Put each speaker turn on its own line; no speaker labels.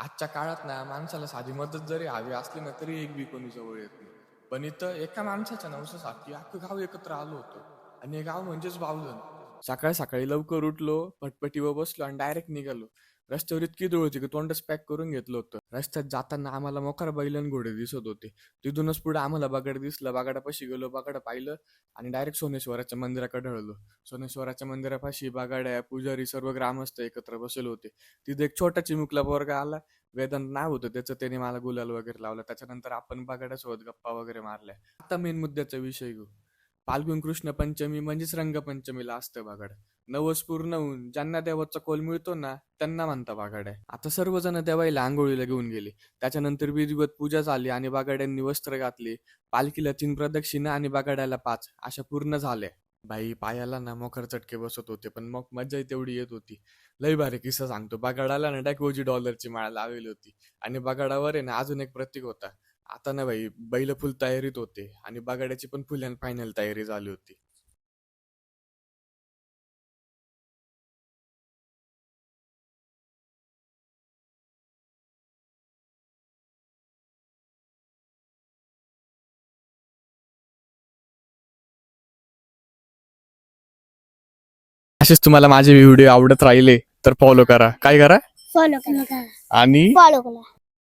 आजच्या काळात ना माणसाला साधी मदत जरी हवी असली ना तरी एक बी कोणी जवळ येत नाही. पण इथं एका माणसाच्या नवसासाठी अख्खं गाव एकत्र आलो होतो. आणि हे गाव म्हणजेच बावधन. सकाळी सकाळी लवकर उठलो, पटपटीवर बसलो आणि डायरेक्ट निघालो. रस्त्यावर इतकी धूळ होती की तोंडच पॅक करून घेतलं होतं. रस्त्यात जाताना आम्हाला मोकार बैल आणि घोडे दिसत होते. तिथूनच पुढे आम्हाला बगाड दिसलं. बगाडापाशी गेलो, बगाड पाहिलं आणि डायरेक्ट सोमेश्वराच्या मंदिराकडे ढळलो. सोमेश्वराच्या मंदिरापाशी बगाड्या, पुजारी, सर्व ग्रामस्थ एकत्र बसले होते. तिथे एक छोटा चिमुकला पोरगा आला. वेदांत नाव होतं त्याचं. त्याने मला गुलाल वगैरे लावला. त्याच्यानंतर आपण बगाड्यासोबत गप्पा वगैरे मारल्या. आता मेन मुद्द्याचा विषय घेऊ. फाल्गुन कृष्ण पंचमी म्हणजेच रंगपंचमीला असतं बगाड. नवस पूर्ण होऊन ज्यांना देवाचा कोल मिळतो ना त्यांना म्हणता बगाड्या. आता सर्वजण देवाला आंघोळीला घेऊन गेले. त्याच्यानंतर विधिवत पूजा झाली आणि बगाड्यांनी वस्त्र घातले. पालखीला 3 प्रदक्षिणा आणि बगाड्याला 5 अशा पूर्ण झाल्या. बाई पायाला ना मोकर चटके बसत होते, पण मग मज्जाही तेवढी येत होती. लय भारी किस्सा सांगतो. बगाडाला ना $1 माळ लावली होती आणि बगाडावर आहे ना अजून एक प्रतीक होता. आता ना भाई बैल फुल तयारीत होते आणि बगाड्याची पण फुल अँड फायनल तयारी झाली होती. असेच तुम्हाला माझे व्हिडिओ आवडत राहिले तर फॉलो करा. काय करा?
फॉलो करा
आणि
फॉलो करा